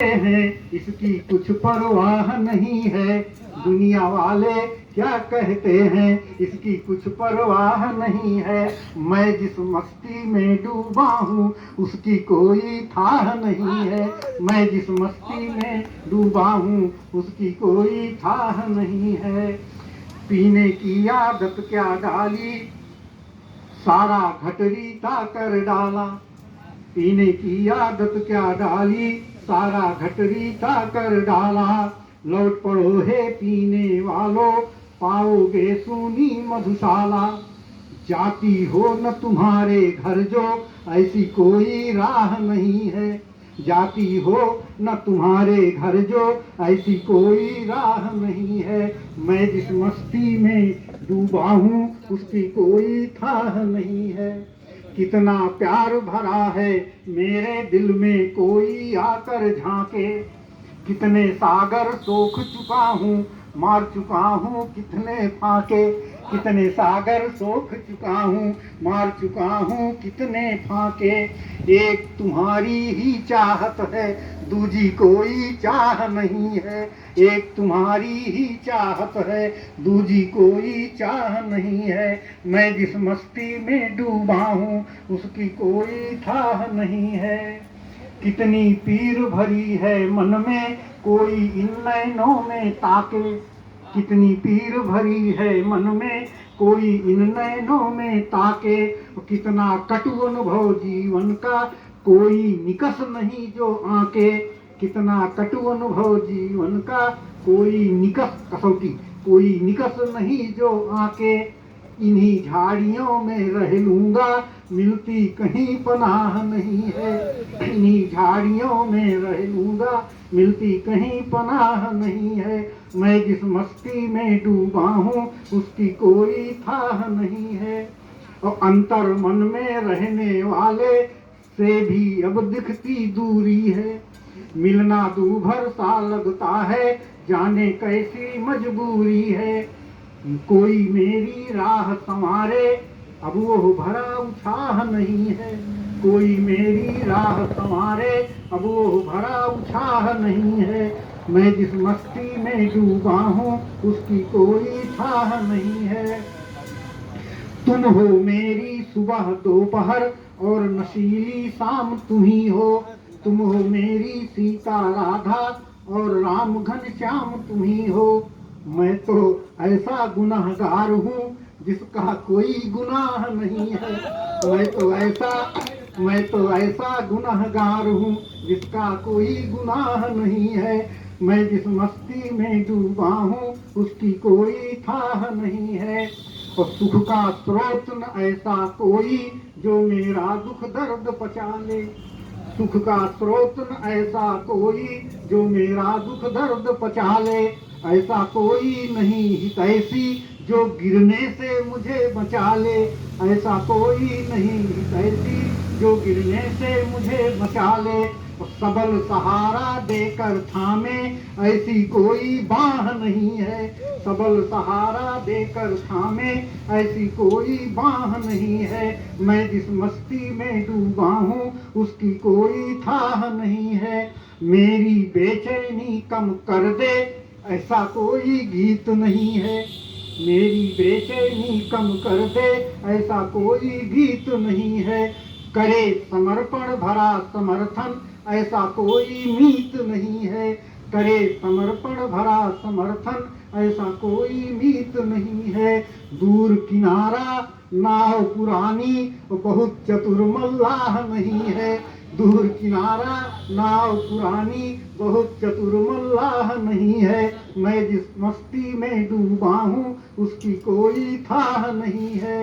हैं, इसकी कुछ परवाह नहीं है। दुनिया वाले क्या कहते हैं, इसकी कुछ परवाह नहीं है। मैं जिस मस्ती में डूबा हूँ, उसकी कोई थाह नहीं है। मैं जिस मस्ती में डूबा हूँ, उसकी कोई थाह नहीं है। पीने की आदत क्या डाली, सारा घटरी ता कर डाला। पीने की आदत क्या डाली, सारा घटरी ता कर डाला। लौट पड़ो हे पीने वालों, पाओगे सूनी मधुशाला। जाती हो न तुम्हारे घर जो, ऐसी कोई राह नहीं है। जाती हो न तुम्हारे घर जो, ऐसी कोई राह नहीं है। मैं जिस मस्ती में डूबा हूँ, उसकी कोई थाह नहीं है। कितना प्यार भरा है मेरे दिल में, कोई आकर झांके। कितने सागर सोख चुका हूँ, मार चुका हूँ कितने फाके। कितने सागर सोख चुका हूँ, मार चुका हूँ कितने फाके। एक तुम्हारी ही चाहत है, दूजी कोई चाह नहीं है। एक तुम्हारी ही चाहत है, दूजी कोई चाह नहीं है। मैं जिस मस्ती में डूबा हूँ, उसकी कोई थाह नहीं है। कितनी पीर भरी है मन में, कोई इन नैनों में ताके। कितनी पीर भरी है मन में, कोई इन नैनों में ताके। कितना कटु अनुभव जीवन का, कोई निकस नहीं जो आके। कितना कटु अनुभव जीवन का, कोई निकस कसौटी, कोई निकस नहीं जो आके। इन्हीं झाड़ियों में रह लूंगा, मिलती कहीं पनाह नहीं है। इन्हीं झाड़ियों में रह लूंगा, मिलती कहीं पनाह नहीं है। मैं जिस मस्ती में डूबा हूँ, उसकी कोई थाह नहीं है। और अंतर मन में रहने वाले से भी अब दिखती दूरी है। मिलना दूभर सा लगता है, जाने कैसी मजबूरी है। कोई मेरी राह संवारे, अब वो भरा उत्साह नहीं है। कोई मेरी राह संवारे, अब वो भरा उत्साह नहीं है। मैं जिस मस्ती में डूबा हूँ, उसकी कोई थाह नहीं है। तुम हो मेरी सुबह दोपहर और नशीली शाम तुम ही हो। तुम हो मेरी सीता राधा और राम घनश्याम तुम ही हो। मैं तो ऐसा गुनहगार हूँ, जिसका कोई गुनाह नहीं है। मैं तो ऐसा गुनहगार हूँ, जिसका कोई गुनाह नहीं है। मैं जिस मस्ती में डूबा हूँ, उसकी कोई थाह नहीं है। और सुख का स्रोत न ऐसा कोई, जो मेरा दुख दर्द पचा ले। सुख का स्रोत न ऐसा कोई, जो मेरा दुख दर्द पचा ले। ऐसा कोई नहीं हितैषी, जो गिरने से मुझे बचा ले। ऐसा कोई नहीं हितैषी, जो गिरने से मुझे बचा ले। सबल सहारा देकर थामे, ऐसी कोई बाह नहीं है। सबल सहारा देकर थामे, ऐसी कोई बाह नहीं है। मैं जिस मस्ती में डूबा हूँ, उसकी कोई थाह नहीं है। मेरी बेचैनी कम कर दे, ऐसा कोई गीत नहीं है। मेरी बेचैनी कम कर दे, ऐसा कोई गीत नहीं है। करे समर्पण भरा समर्थन, ऐसा कोई मीत नहीं है। करे समर्पण भरा समर्थन, ऐसा कोई मीत नहीं है। दूर किनारा नाव पुरानी, बहुत चतुर मल्लाह नहीं है। दूर किनारा नाव पुरानी, बहुत चतुर मल्लाह नहीं है। मैं जिस मस्ती में डूबा हूँ, उसकी कोई थाह नहीं है।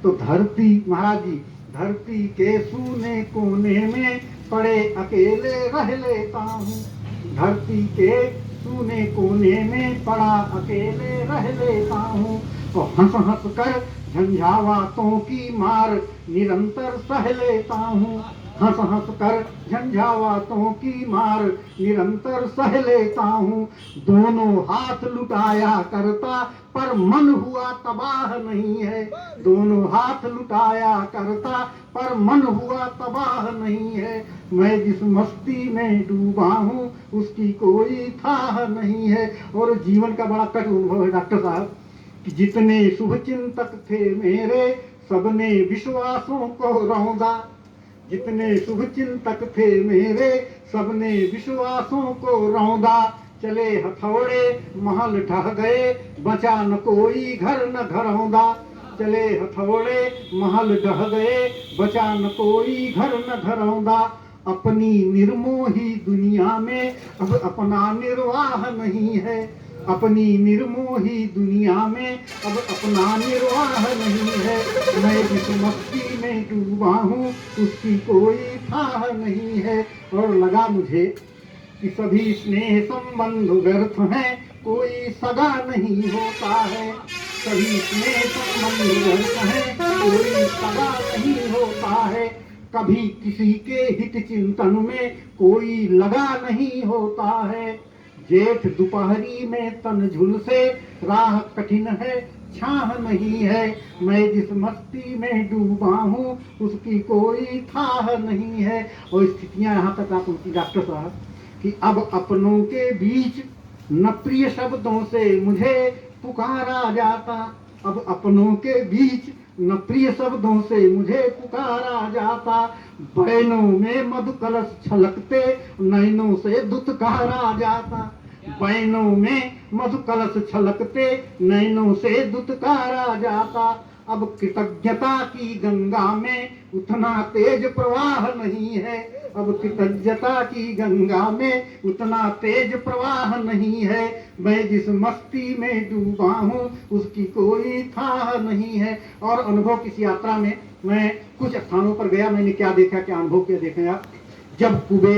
तो धरती, महाराज जी, धरती के सूने कोने में पड़े अकेले रह लेता हूँ। धरती के सूने कोने में पड़ा अकेले रह लेता हूँ। तो हंस हंस कर झंझावातों की मार निरंतर सह लेता हूँ। हंस हंस कर झंझावातों की मार निरंतर सह लेता हूँ। दोनों हाथ लुटाया करता पर मन हुआ तबाह नहीं है। दोनों हाथ लुटाया करता पर मन हुआ तबाह नहीं है। मैं जिस मस्ती में डूबा हूँ उसकी कोई थाह नहीं है। और जीवन का बड़ा कट अनुभव है डॉक्टर साहब कि जितने शुभ चिंतक थे मेरे सबने विश्वासों को रौंदा। जितने शुभ चिंतक थे मेरे सबने विश्वासों को रौंदा। चले हथौड़े महल ढह गए बचा न कोई घर न घरौंदा। चले हथौड़े महल ढह गए बचा न कोई घर न घरौंदा। अपनी निर्मोही दुनिया में अब अपना निर्वाह नहीं है। अपनी निर्मोही दुनिया में अब अपना निर्वाह नहीं है। मैं जिस मस्ती में डूबा हूँ उसकी कोई थाह नहीं है। और लगा मुझे कि सभी स्नेह संबंध व्यर्थ हैं, कोई सगा नहीं होता है। सभी स्नेह संबंध व्यर्थ हैं, कोई सगा नहीं होता है। कभी किसी के हित चिंतन में कोई लगा नहीं होता है। जेठ दोपहरी में तन झुलसे राह कठिन है छाह नहीं है। मैं जिस मस्ती में डूबा हूँ उसकी कोई थाह नहीं है। और स्थितियां यहाँ तक आप उनकी डॉक्टर साहब कि अब अपनों के बीच न प्रिय शब्दों से मुझे पुकारा जाता। अब अपनों के बीच न प्रिय शब्दों से मुझे पुकारा जाता। बैनों में मधु कलश छलकते नैनों से दुत्कारा जाता। बैनों में मधु कलश छलकते नैनों से दुत्कारा जाता। अब कृतज्ञता की गंगा में उतना तेज प्रवाह नहीं है। अब कृतज्ञता की गंगा में उतना तेज प्रवाह नहीं है। मैं जिस मस्ती में डूबा हूँ उसकी कोई थाह नहीं है। और अनुभव किस यात्रा में मैं कुछ स्थानों पर गया, मैंने क्या देखा, क्या अनुभव किया, देखें आप। जब कुबेर